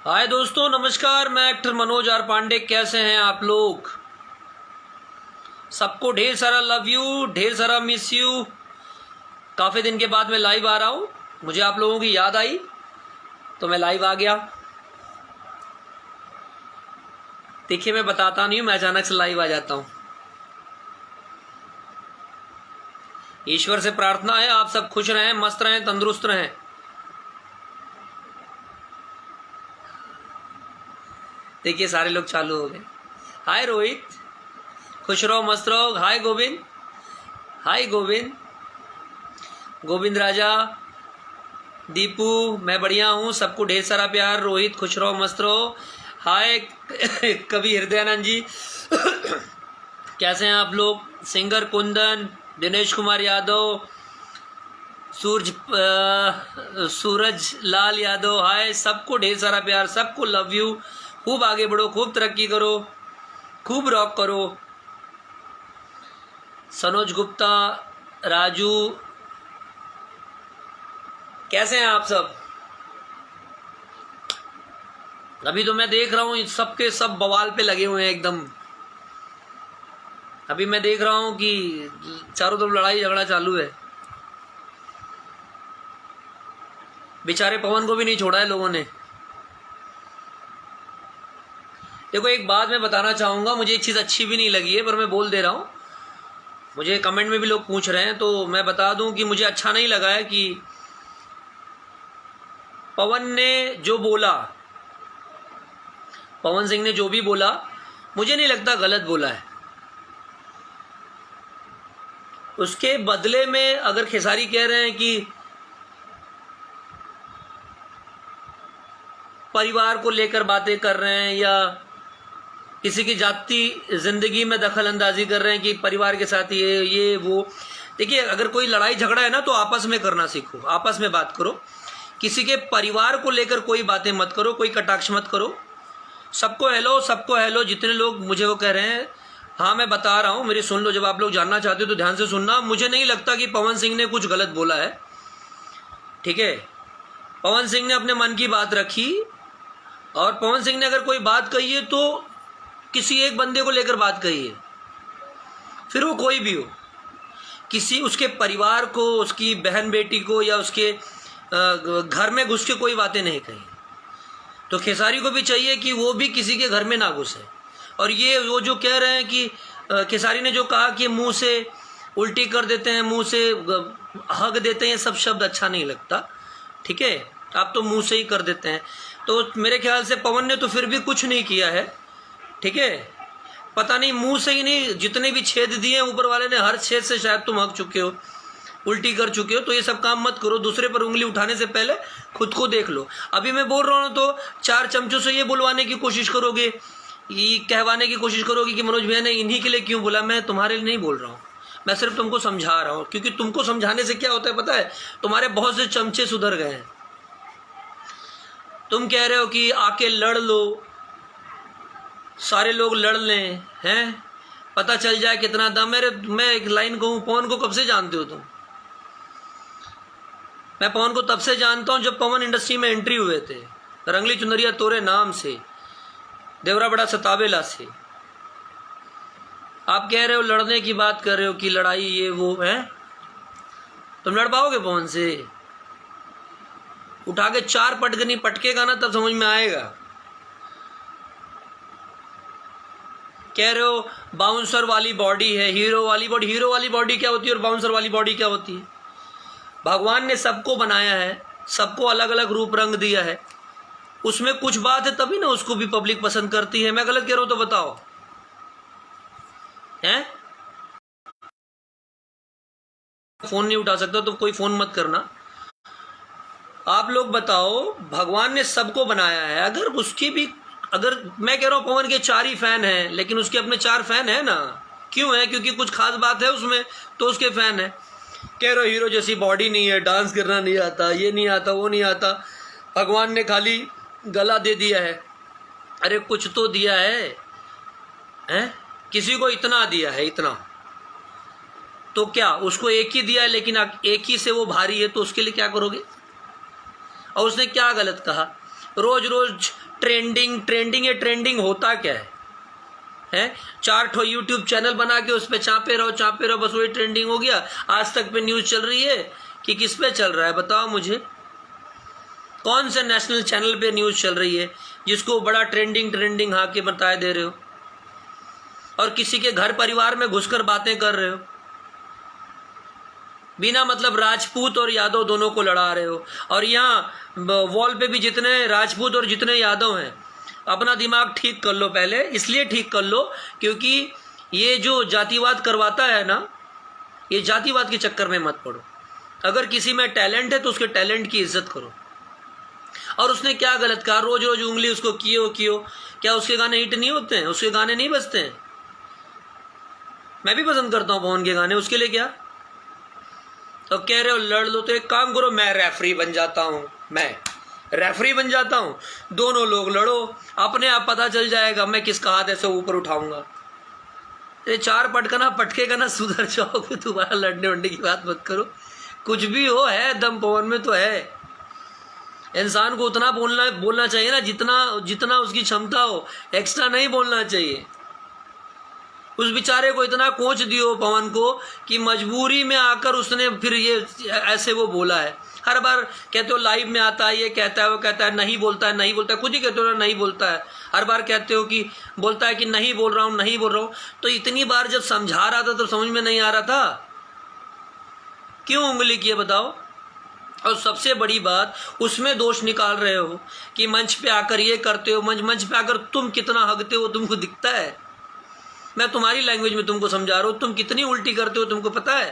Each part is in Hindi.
हाय दोस्तों, नमस्कार। मैं एक्टर मनोज आर पांडे। कैसे हैं आप लोग? सबको ढेर सारा लव यू, ढेर सारा मिस यू। काफ़ी दिन के बाद मैं लाइव आ रहा हूँ। मुझे आप लोगों की याद आई तो मैं लाइव आ गया। देखिए, मैं बताता नहीं हूँ, मैं अचानक से लाइव आ जाता हूँ। ईश्वर से प्रार्थना है आप सब खुश रहें, मस्त रहें, तंदुरुस्त रहें। देखिए, सारे लोग चालू हो गए। हाय रोहित, खुश रहो, मस्त रहो। हाय गोविंद, हाय गोविंद, गोविंद राजा, दीपू, मैं बढ़िया हूँ। सबको ढेर सारा प्यार। रोहित, खुश रहो, मस्त रहो। हाय कवि हृदयानंद जी कैसे हैं आप लोग? सिंगर कुंदन, दिनेश कुमार यादव, सूरज लाल यादव, हाय। सबको ढेर सारा प्यार, सबको लव यू। खूब आगे बढ़ो, खूब तरक्की करो, खूब रॉक करो। सनोज गुप्ता, राजू, कैसे हैं आप सब? अभी तो मैं देख रहा हूँ सबके सब बवाल पे लगे हुए हैं एकदम। अभी मैं देख रहा हूँ कि चारों तरफ लड़ाई झगड़ा चालू है। बेचारे पवन को भी नहीं छोड़ा है लोगों ने। देखो, एक बात मैं बताना चाहूँगा, मुझे एक चीज़ अच्छी भी नहीं लगी है पर मैं बोल दे रहा हूँ। मुझे कमेंट में भी लोग पूछ रहे हैं तो मैं बता दूं कि मुझे अच्छा नहीं लगा है कि पवन ने जो बोला, पवन सिंह ने जो भी बोला, मुझे नहीं लगता गलत बोला है। उसके बदले में अगर खेसारी कह रहे हैं कि परिवार को लेकर बातें कर रहे हैं या किसी की जाती जिंदगी में दखल अंदाजी कर रहे हैं कि परिवार के साथ ये वो, देखिए, अगर कोई लड़ाई झगड़ा है ना तो आपस में करना सीखो, आपस में बात करो। किसी के परिवार को लेकर कोई बातें मत करो, कोई कटाक्ष मत करो। सबको हेलो, सबको हेलो। जितने लोग मुझे वो कह रहे हैं, हाँ मैं बता रहा हूँ, मेरी सुन लो। जब आप लोग जानना चाहते हो तो ध्यान से सुनना। मुझे नहीं लगता कि पवन सिंह ने कुछ गलत बोला है, ठीक है। पवन सिंह ने अपने मन की बात रखी और पवन सिंह ने अगर कोई बात कही है तो किसी एक बंदे को लेकर बात कही है, फिर वो कोई भी हो। किसी उसके परिवार को, उसकी बहन बेटी को या उसके घर में घुस के कोई बातें नहीं कही। तो खेसारी को भी चाहिए कि वो भी किसी के घर में ना घुसे। और ये वो जो कह रहे हैं कि खेसारी ने जो कहा कि मुंह से उल्टी कर देते हैं, मुंह से हग देते हैं, ये सब शब्द अच्छा नहीं लगता, ठीक है। आप तो मुंह से ही कर देते हैं। तो मेरे ख्याल से पवन ने तो फिर भी कुछ नहीं किया है, ठीक है। पता नहीं, मुंह से ही नहीं, जितने भी छेद दिए हैं ऊपर वाले ने, हर छेद से शायद तुम हक चुके हो, उल्टी कर चुके हो। तो ये सब काम मत करो। दूसरे पर उंगली उठाने से पहले खुद को देख लो। अभी मैं बोल रहा हूँ तो 4 चमचों से ये बुलवाने की कोशिश करोगे, ये कहवाने की कोशिश करोगे कि मनोज भैया ने इन्हीं के लिए क्यों बोला। मैं तुम्हारे लिए नहीं बोल रहा हूँ, मैं सिर्फ तुमको समझा रहा हूँ। क्योंकि तुमको समझाने से क्या होता है पता है, तुम्हारे बहुत से चमचे सुधर गए हैं। तुम कह रहे हो कि आके लड़ लो, सारे लोग लड़ लें, हैं, पता चल जाए कितना दम। मैं एक लाइन कहूँ, पवन को कब से जानते हो तुम? मैं पवन को तब से जानता हूँ जब पवन इंडस्ट्री में एंट्री हुए थे, रंगली चुनरिया तोरे नाम से, देवरा बड़ा सतावेला से। आप कह रहे हो लड़ने की बात कर रहे हो कि लड़ाई ये वो है। तुम लड़ पाओगे पवन से? उठा के 4 पटकनी पटकेगा ना, तब समझ में आएगा। कह रहे हो बाउंसर वाली बॉडी है, हीरो वाली बॉडी। हीरो वाली बॉडी क्या होती है और बाउंसर वाली बॉडी क्या होती है? भगवान ने सबको बनाया है, सबको अलग अलग रूप रंग दिया है। उसमें कुछ बात है तभी ना उसको भी पब्लिक पसंद करती है। मैं गलत कह रहा हूं तो बताओ, हैं? फोन नहीं उठा सकता तो कोई फोन मत करना। आप लोग बताओ, भगवान ने सबको बनाया है, अगर उसकी भी, अगर मैं कह रहा हूं पवन के 4 ही फैन हैं, लेकिन उसके अपने 4 फैन है ना। क्यों है? क्योंकि कुछ खास बात है उसमें तो उसके फैन है। कह रहे हो हीरो जैसी बॉडी नहीं है, डांस करना नहीं आता, ये नहीं आता, वो नहीं आता, भगवान ने खाली गला दे दिया है। अरे कुछ तो दिया है, हैं? किसी को इतना दिया है, इतना। तो क्या उसको एक ही दिया है, लेकिन एक ही से वो भारी है, तो उसके लिए क्या करोगे? और उसने क्या गलत कहा? रोज रोज ट्रेंडिंग ट्रेंडिंग, ये ट्रेंडिंग होता क्या है? 4 ठो यूट्यूब चैनल बना के उस पर चापे रहो, बस वही ट्रेंडिंग हो गया। आज तक पे न्यूज़ चल रही है कि किस पे चल रहा है बताओ मुझे? कौन से नेशनल चैनल पे न्यूज़ चल रही है जिसको बड़ा ट्रेंडिंग हाँ के बताए दे रहे हो, और किसी के घर परिवार में घुसकर बातें कर रहे हो, बिना मतलब राजपूत और यादव दोनों को लड़ा रहे हो। और यहाँ वॉल पे भी जितने राजपूत और जितने यादव हैं, अपना दिमाग ठीक कर लो पहले। इसलिए ठीक कर लो क्योंकि ये जो जातिवाद करवाता है ना, ये जातिवाद के चक्कर में मत पड़ो। अगर किसी में टैलेंट है तो उसके टैलेंट की इज्जत करो। और उसने क्या गलत कहा? रोज रोज उंगली उसको कियो, क्या उसके गाने हिट नहीं होते हैं? उसके गाने नहीं बजते हैं? मैं भी पसंद करता हूँ पवन के गाने, उसके लिए क्या? तो कह रहे हो लड़ लो, तो एक काम करो, मैं रेफरी बन जाता हूँ, दोनों लोग लड़ो, अपने आप पता चल जाएगा मैं किसका हाथ ऐसे ऊपर उठाऊंगा। ये 4 पटके का ना सुधर जाओगे, दोबारा लड़ने वड़ने की बात मत करो। कुछ भी हो, है दम पवन में तो है। इंसान को उतना बोलना चाहिए ना जितना उसकी क्षमता हो, एक्स्ट्रा नहीं बोलना चाहिए। उस बेचारे को इतना कोच दियो पवन को कि मजबूरी में आकर उसने फिर ये ऐसे वो बोला है। हर बार कहते हो लाइव में आता है, ये कहता है, वो कहता है, नहीं बोलता है, खुद ही कहते हो ना नहीं बोलता है। हर बार कहते हो कि बोलता है कि नहीं बोल रहा हूँ। तो इतनी बार जब समझा रहा था तो समझ में नहीं आ रहा था, क्यों उंगली किए बताओ? और सबसे बड़ी बात, उसमें दोष निकाल रहे हो कि मंच पे आकर ये करते हो। मंच पे आकर तुम कितना हगते हो तुमको दिखता है? मैं तुम्हारी लैंग्वेज में तुमको समझा रहा हूँ, तुम कितनी उल्टी करते हो तुमको पता है?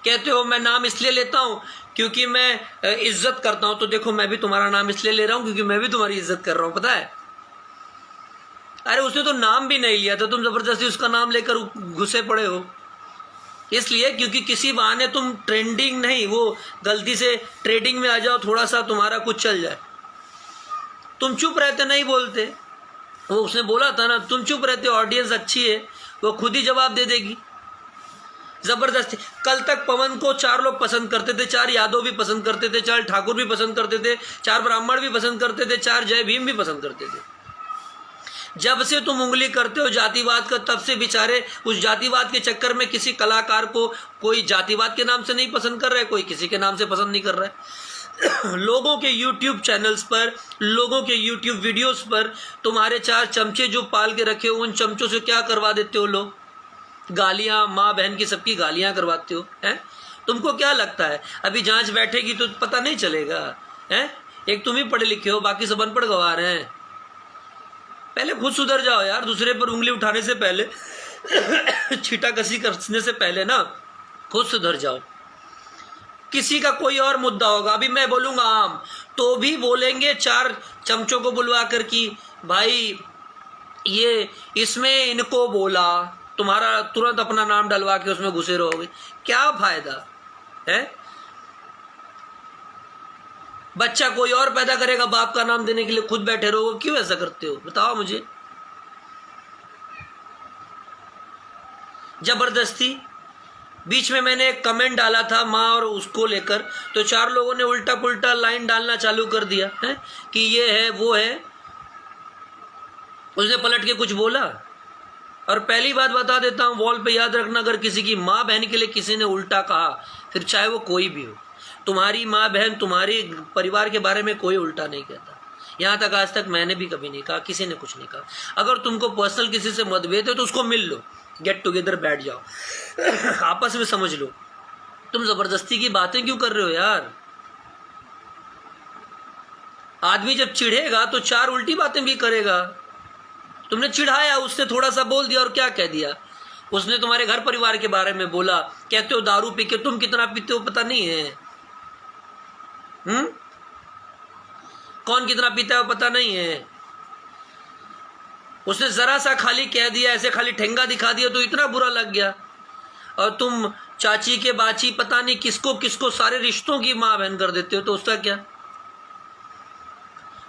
कहते हो मैं नाम इसलिए लेता हूँ क्योंकि मैं इज्जत करता हूँ, तो देखो मैं भी तुम्हारा नाम इसलिए ले रहा हूँ क्योंकि मैं भी तुम्हारी इज्जत कर रहा हूँ, पता है? अरे उसने तो नाम भी नहीं लिया था, तुम जबरदस्ती उसका नाम लेकर घुसे पड़े हो। इसलिए क्योंकि किसी बहाने तुम ट्रेंडिंग नहीं, वो गलती से ट्रेडिंग में आ जाओ, थोड़ा सा तुम्हारा कुछ चल जाए। तुम चुप रहते, नहीं बोलते। वो उसने बोला था ना, तुम चुप रहते, ऑडियंस अच्छी है, वो खुद ही जवाब दे देगी। जबरदस्ती कल तक पवन को 4 लोग पसंद करते थे, 4 यादव भी पसंद करते थे, 4 ठाकुर भी पसंद करते थे, 4 ब्राह्मण भी पसंद करते थे, 4 जय भीम भी पसंद करते थे। जब से तुम उंगली करते हो जातिवाद का, तब से बेचारे उस जातिवाद के चक्कर में किसी कलाकार को कोई जातिवाद के नाम से नहीं पसंद कर रहा है, कोई किसी के नाम से पसंद नहीं कर रहा है। लोगों के YouTube चैनल्स पर, लोगों के YouTube वीडियोस पर तुम्हारे 4 चमचे जो पाल के रखे हो, उन चमचों से क्या करवा देते हो लोग? गालियां, माँ बहन की सबकी गालियां करवाते हो, हैं? तुमको क्या लगता है अभी जांच बैठेगी तो पता नहीं चलेगा? हैं? एक तुम ही पढ़े लिखे हो, बाकी सब अनपढ़ गवार हैं। पहले खुद सुधर जाओ यार, दूसरे पर उंगली उठाने से पहले, छीटा कसी करने से पहले ना खुद सुधर जाओ। किसी का कोई और मुद्दा होगा, अभी मैं बोलूंगा आम, तो भी बोलेंगे 4 चमचों को बुलवा कर कि भाई ये इसमें इनको बोला, तुम्हारा तुरंत अपना नाम डलवा के उसमें घुसे रहोगे, क्या फायदा है? बच्चा कोई और पैदा करेगा बाप का नाम देने के लिए, खुद बैठे रहोगे, क्यों ऐसा करते हो बताओ मुझे? जबरदस्ती। बीच में मैंने एक कमेंट डाला था माँ और उसको लेकर, तो 4 लोगों ने उल्टा पुल्टा लाइन डालना चालू कर दिया है कि ये है वो है। उसने पलट के कुछ बोला? और पहली बात बता देता हूँ, वॉल पे याद रखना, अगर किसी की माँ बहन के लिए किसी ने उल्टा कहा, फिर चाहे वो कोई भी हो, तुम्हारी माँ बहन, तुम्हारे परिवार के बारे में कोई उल्टा नहीं कहता। यहाँ तक आज तक मैंने भी कभी नहीं कहा, किसी ने कुछ नहीं कहा। अगर तुमको पर्सनल किसी से मतभेद है तो उसको मिल लो, गेट टुगेदर बैठ जाओ, आपस में समझ लो। तुम जबरदस्ती की बातें क्यों कर रहे हो यार? आदमी जब चिढ़ेगा तो 4 उल्टी बातें भी करेगा। तुमने चिढ़ाया, उसने थोड़ा सा बोल दिया और क्या कह दिया? उसने तुम्हारे घर परिवार के बारे में बोला। कहते हो दारू पी के, तुम कितना पीते हो पता नहीं है? कौन कितना पीता है वो पता नहीं है? उसने जरा सा खाली कह दिया, ऐसे खाली ठेंगा दिखा दिया तो इतना बुरा लग गया। और तुम चाची के बाची पता नहीं किसको किसको सारे रिश्तों की माँ बहन कर देते हो, तो उसका क्या?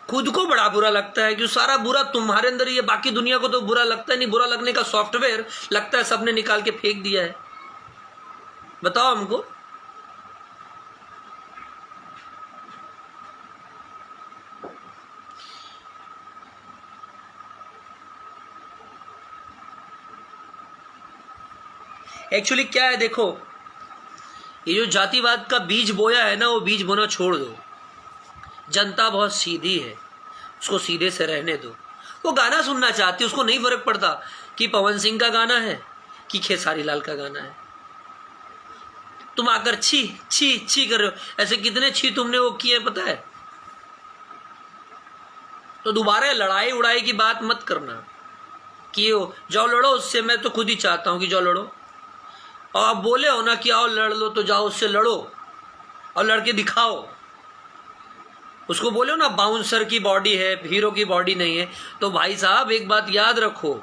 खुद को बड़ा बुरा लगता है कि सारा बुरा तुम्हारे अंदर ही है, बाकी दुनिया को तो बुरा लगता है नहीं। बुरा लगने का सॉफ्टवेयर लगता है सबने निकाल के फेंक दिया है। बताओ हमको। एक्चुअली क्या है, देखो ये जो जातिवाद का बीज बोया है ना, वो बीज बोना छोड़ दो। जनता बहुत सीधी है, उसको सीधे से रहने दो। वो गाना सुनना चाहती है, उसको नहीं फर्क पड़ता कि पवन सिंह का गाना है कि खेसारी लाल का गाना है। तुम आकर छी छी छी कर रहे हो, ऐसे कितने छी तुमने वो किए पता है। तो दोबारा लड़ाई उड़ाई की बात मत करना कि जाओ लड़ो उससे। मैं तो खुद ही चाहता हूं कि जाओ लड़ो, और आप बोले हो ना कि आओ लड़ लो, तो जाओ उससे लड़ो और लड़के दिखाओ। उसको बोले हो ना बाउंसर की बॉडी है, हीरो की बॉडी नहीं है। तो भाई साहब एक बात याद रखो,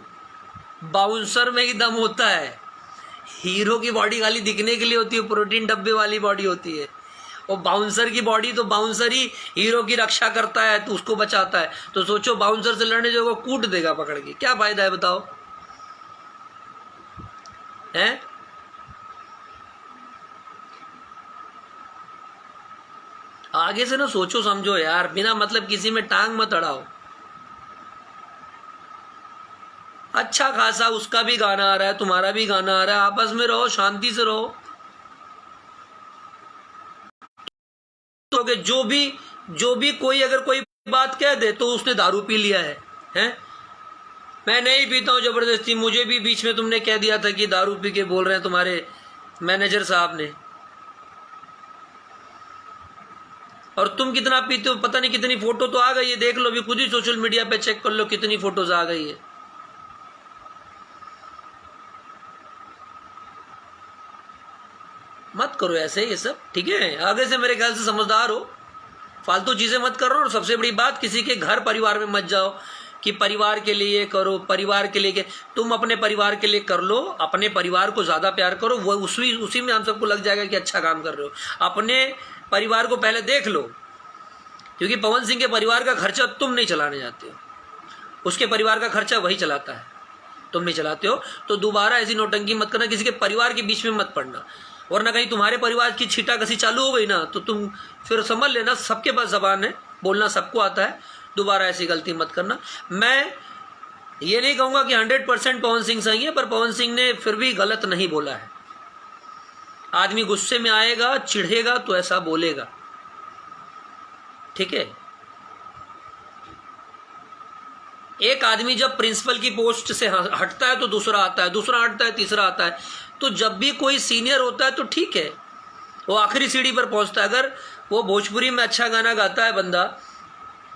बाउंसर में ही दम होता है, हीरो की बॉडी खाली दिखने के लिए होती है, प्रोटीन डब्बे वाली बॉडी होती है। और बाउंसर की बॉडी, तो बाउंसर ही हीरो की रक्षा करता है, तो उसको बचाता है। तो सोचो बाउंसर से लड़ने जो कूट देगा पकड़ के, क्या फायदा है बताओ, हैं? आगे से ना सोचो समझो यार, बिना मतलब किसी में टांग मत अड़ाओ। अच्छा खासा उसका भी गाना आ रहा है, तुम्हारा भी गाना आ रहा है, आपस में रहो, शांति से रहो। तो जो भी कोई अगर कोई बात कह दे तो उसने दारू पी लिया है, हैं? मैं नहीं पीता हूं जबरदस्ती, मुझे भी बीच में तुमने कह दिया था कि दारू पी के बोल रहे हैं तुम्हारे मैनेजर साहब ने। और तुम कितना पीते हो पता नहीं, कितनी फोटो तो आ गई है, देख लो अभी खुद ही सोशल मीडिया पे चेक कर लो कितनी फोटोज आ गई है। मत करो ऐसे ये सब, ठीक है? आगे से मेरे ख्याल से समझदार हो, फालतू चीजें मत करो। और सबसे बड़ी बात, किसी के घर परिवार में मत जाओ कि परिवार के लिए करो, परिवार के लिए तुम अपने परिवार के लिए कर लो, अपने परिवार को ज्यादा प्यार करो, वो उसी में हम सबको लग जाएगा कि अच्छा काम कर रहे हो। अपने परिवार को पहले देख लो, क्योंकि पवन सिंह के परिवार का खर्चा तुम नहीं चलाने जाते हो, उसके परिवार का खर्चा वही चलाता है, तुम नहीं चलाते हो। तो दोबारा ऐसी नौटंकी मत करना, किसी के परिवार के बीच में मत पड़ना, वरना कहीं तुम्हारे परिवार की छीटा कसी चालू हो गई ना, तो तुम फिर समझ लेना, सबके पास जबान है, बोलना सबको आता है। दोबारा ऐसी गलती मत करना। मैं ये नहीं कहूंगा कि 100% पवन सिंह सही है, पर पवन सिंह ने फिर भी गलत नहीं बोला है। आदमी गुस्से में आएगा, चिढ़ेगा तो ऐसा बोलेगा, ठीक है? एक आदमी जब प्रिंसिपल की पोस्ट से हटता है तो दूसरा आता है, दूसरा हटता है तीसरा आता है। तो जब भी कोई सीनियर होता है तो ठीक है, वो आखिरी सीढ़ी पर पहुंचता है। अगर वो भोजपुरी में अच्छा गाना गाता है बंदा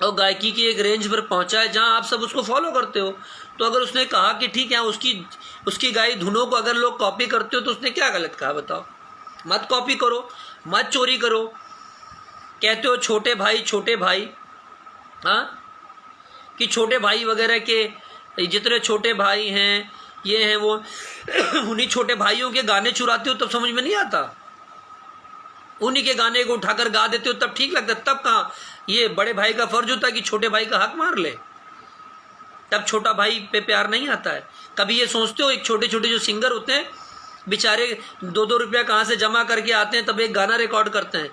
और गायकी की एक रेंज पर पहुंचा है जहां आप सब उसको फॉलो करते हो, तो अगर उसने कहा कि ठीक है उसकी गाई धुनों को अगर लोग कॉपी करते हो तो उसने क्या गलत कहा बताओ? मत कॉपी करो, मत चोरी करो। कहते हो छोटे भाई, हाँ, कि छोटे भाई वगैरह के जितने छोटे भाई हैं ये हैं वो, उन्हीं छोटे भाइयों के गाने चुराते हो तब समझ में नहीं आता, उन्हीं के गाने को उठाकर गा देते हो तब ठीक लगता है। तब कहाँ ये बड़े भाई का फर्ज होता है कि छोटे भाई का हक मार ले, तब छोटा भाई पे प्यार नहीं आता है। कभी ये सोचते हो एक छोटे छोटे जो सिंगर होते हैं बेचारे 2-2 रुपया कहाँ से जमा करके आते हैं, तब एक गाना रिकॉर्ड करते हैं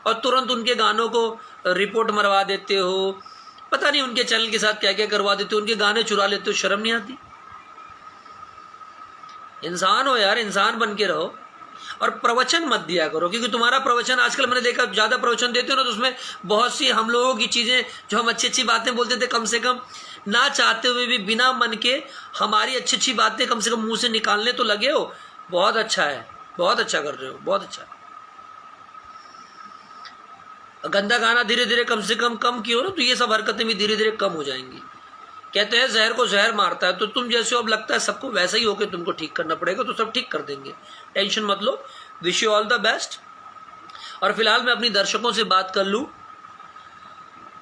और तुरंत उनके गानों को रिपोर्ट मरवा देते हो, पता नहीं उनके चैनल के साथ क्या क्या करवा देते हो, उनके गाने चुरा लेते हो, शर्म नहीं आती? इंसान हो यार, इंसान बन के रहो। और प्रवचन मत दिया करो, क्योंकि तुम्हारा प्रवचन आजकल मैंने देखा ज्यादा प्रवचन देते हो ना, तो उसमें बहुत सी हम लोगों की चीजें जो हम अच्छी अच्छी बातें बोलते थे, कम से कम ना चाहते हुए भी बिना मन के हमारी अच्छी अच्छी बातें कम से कम मुंह से निकालने तो लगे हो। बहुत अच्छा है, बहुत अच्छा कर रहे हो, बहुत अच्छा। गंदा गाना धीरे धीरे कम से कम किया ना, तो ये सब हरकतें भी धीरे धीरे कम हो जाएंगी। कहते हैं जहर को जहर मारता है, तो तुम जैसे हो अब लगता है सबको वैसा ही होकर तुमको ठीक करना पड़ेगा, तो सब ठीक कर देंगे, टेंशन मत लो। Wish you all the best. और फिलहाल मैं अपनी दर्शकों से बात कर लूं,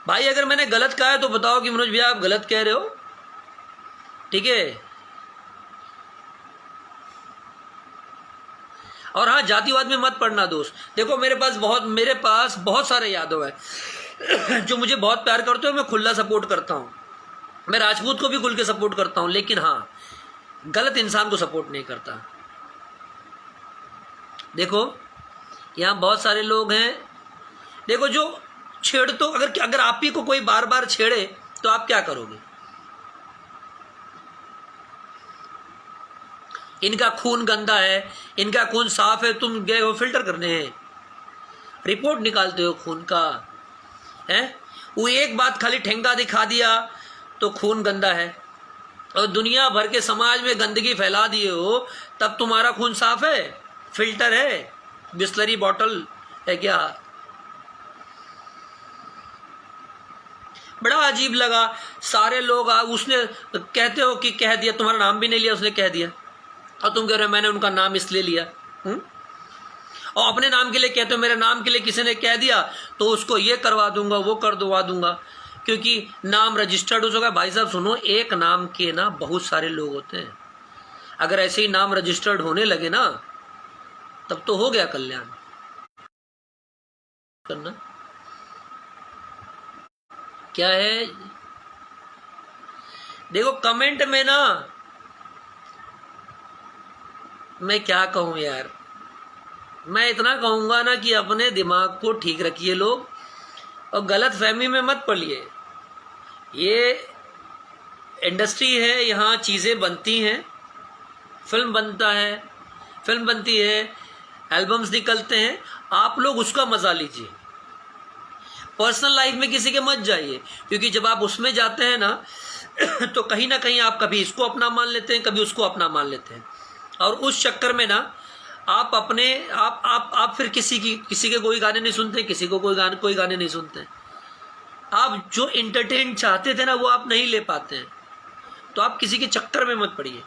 भाई अगर मैंने गलत कहा है तो बताओ कि मनोज भैया आप गलत कह रहे हो, ठीक है? और हाँ, जातिवाद में मत पड़ना दोस्त। देखो मेरे पास बहुत सारे यादव हैं जो मुझे बहुत प्यार करते हो, मैं खुला सपोर्ट करता हूं, मैं राजपूत को भी खुल के सपोर्ट करता हूं, लेकिन हाँ गलत इंसान को सपोर्ट नहीं करता। देखो यहां बहुत सारे लोग हैं, देखो जो छेड़, तो अगर आप ही को कोई बार बार छेड़े तो आप क्या करोगे? इनका खून गंदा है, इनका खून साफ है, तुम गए हो फिल्टर करने हैं, रिपोर्ट निकालते हो खून का है। वो एक बात खाली ठेंगा दिखा दिया तो खून गंदा है, और दुनिया भर के समाज में गंदगी फैला दिए हो, तब तुम्हारा खून साफ है? फिल्टर है? बिस्लरी बॉटल है क्या? बड़ा अजीब लगा। सारे लोग उसने कहते हो कि कह दिया, तुम्हारा नाम भी नहीं लिया, उसने कह दिया, और तुम कह रहे हो मैंने उनका नाम इसलिए लिया। और अपने नाम के लिए कहते हो, मेरे नाम के लिए किसी ने कह दिया तो उसको ये करवा दूंगा, वो करवा दूंगा, क्योंकि नाम रजिस्टर्ड हो चुका है। भाई साहब सुनो, एक नाम के ना बहुत सारे लोग होते हैं। अगर ऐसे ही नाम रजिस्टर्ड होने लगे ना, तब तो हो गया कल्याण करना। क्या है, देखो कमेंट में ना, मैं क्या कहूं यार, मैं इतना कहूंगा ना कि अपने दिमाग को ठीक रखिए लोग, और गलत फहमी में मत पड़िए। ये इंडस्ट्री है, यहाँ चीज़ें बनती हैं, फिल्म बनती है, एल्बम्स निकलते हैं, आप लोग उसका मजा लीजिए। पर्सनल लाइफ में किसी के मत जाइए, क्योंकि जब आप उसमें जाते हैं ना तो कहीं ना कहीं आप कभी इसको अपना मान लेते हैं, कभी उसको अपना मान लेते हैं, और उस चक्कर में ना आप अपने आप फिर किसी के कोई गाने नहीं सुनते, किसी को कोई गाने नहीं सुनते। आप जो इंटरटेन चाहते थे ना, वो आप नहीं ले पाते हैं। तो आप किसी के चक्कर में मत पड़िए,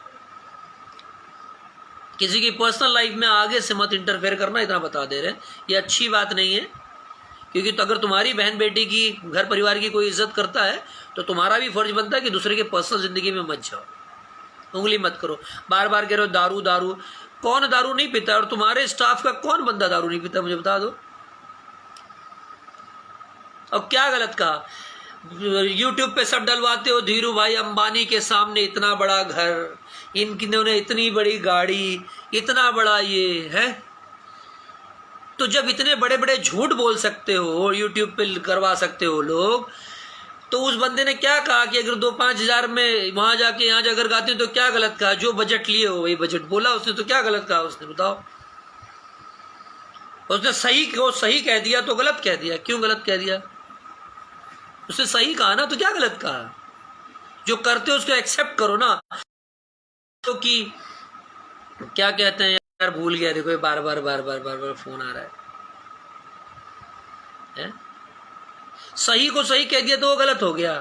किसी की पर्सनल लाइफ में आगे से मत इंटरफेयर करना, इतना बता दे रहे हैं। ये अच्छी बात नहीं है, क्योंकि तो अगर तुम्हारी बहन बेटी की, घर परिवार की कोई इज्जत करता है, तो तुम्हारा भी फर्ज बनता है कि दूसरे के पर्सनल जिंदगी में मत जाओ, उंगली मत करो। बार बार कह रहे हो दारू दारू, कौन दारू नहीं पीता? और तुम्हारे स्टाफ का कौन बंदा दारू नहीं पीता, मुझे बता दो। और क्या गलत कहा? यूट्यूब पे सब डलवाते हो, धीरू भाई अंबानी के सामने इतना बड़ा घर, इन्होंने इतनी बड़ी गाड़ी, इतना बड़ा ये है। तो जब इतने बड़े बड़े झूठ बोल सकते हो, यूट्यूब पे करवा सकते हो लोग, तो उस बंदे ने क्या कहा कि अगर 2-5 हजार में वहां जाके यहाँ जाकर गाते हो तो क्या गलत कहा? जो बजट लिए हो वही बजट बोला उसने, तो क्या गलत कहा उसने, बताओ? उसने सही कह दिया तो गलत कह दिया? क्यों गलत कह दिया? उसने सही कहा ना, तो क्या गलत कहा? जो करते हो उसको एक्सेप्ट करो ना। तो कि क्या कहते हैं यार, भूल गया, देखो बार बार फोन आ रहा है? सही को सही कह दिया तो वो गलत हो गया।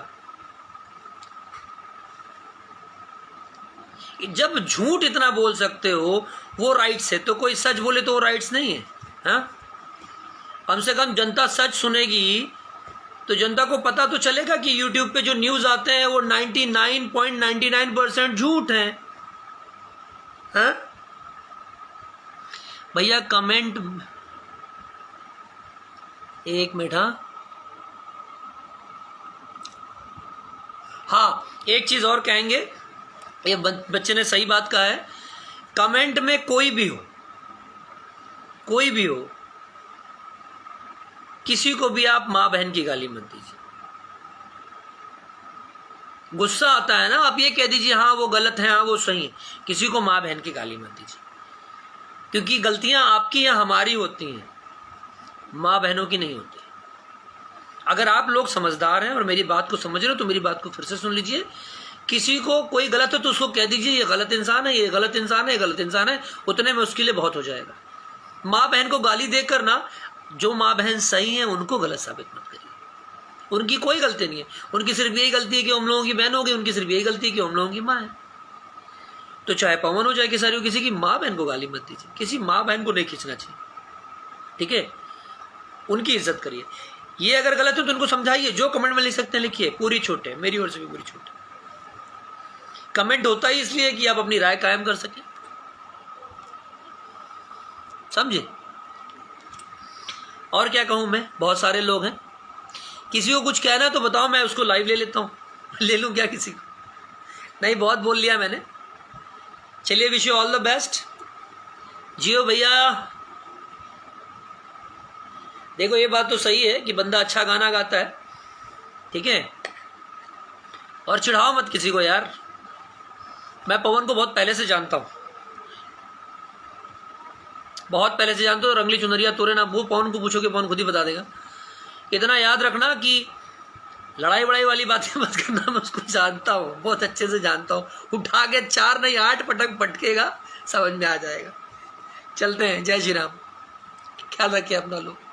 जब झूठ इतना बोल सकते हो वो राइट्स है, तो कोई सच बोले तो वो राइट्स नहीं है? हाँ, कम से कम जनता सच सुनेगी तो जनता को पता तो चलेगा कि यूट्यूब पे जो न्यूज आते हैं वो 99.99% झूठ हैं। हाँ भैया, कमेंट एक मिनट। हाँ, एक चीज और कहेंगे, ये बच्चे ने सही बात कहा है। कमेंट में कोई भी हो, किसी को भी आप माँ बहन की गाली मत दीजिए। गुस्सा आता है ना, आप ये कह दीजिए हाँ वो गलत है, हाँ वो सही है। किसी को माँ बहन की गाली मत दीजिए, क्योंकि गलतियां आपकी या हमारी होती हैं, माँ बहनों की नहीं होती। अगर आप लोग समझदार हैं और मेरी बात को समझ रहे हो तो मेरी बात को फिर से सुन लीजिए। किसी को कोई गलत है तो उसको कह दीजिए ये गलत इंसान है, ये गलत इंसान है, ये गलत इंसान है, उतने में उसके लिए बहुत हो जाएगा। माँ बहन को गाली देकर ना, जो माँ बहन सही है उनको गलत साबित मत करिए। उनकी कोई गलती नहीं है, उनकी सिर्फ यही गलती है कि हम लोगों की बहन होगी, उनकी सिर्फ यही गलती है कि हम लोगों की माँ है। तो चाहे पवन हो जाए कि सारी हो, किसी की माँ बहन को गाली मत दीजिए, किसी माँ बहन को नहीं खींचना चाहिए, ठीक है? उनकी इज्जत करिए। ये अगर गलत है तो उनको समझाइए, जो कमेंट में लिख सकते हैं लिखिए, पूरी छूट है, मेरी ओर से भी पूरी छूट है। कमेंट होता ही इसलिए कि आप अपनी राय कायम कर सकें, समझे? और क्या कहूं मैं, बहुत सारे लोग हैं, किसी को कुछ कहना तो बताओ, मैं उसको लाइव ले लेता हूं। ले लूं क्या किसी को? नहीं, बहुत बोल लिया मैंने। चलिए, wish you all the best. जियो भैया। देखो ये बात तो सही है कि बंदा अच्छा गाना गाता है, ठीक है, और चिढ़ाओ मत किसी को यार। मैं पवन को बहुत पहले से जानता हूं, बहुत पहले से जानते हो, रंगली चुनरिया तोरे ना, वो पवन को पूछो कि पवन खुद ही बता देगा। इतना याद रखना कि लड़ाई वड़ाई वाली बातें मत करना, मैं उसको जानता हूँ, बहुत अच्छे से जानता हूँ। उठा के 4 नहीं 8 पटक पटकेगा, समझ में आ जाएगा। चलते हैं, जय श्री राम, ख्याल रखिए अपना लोग।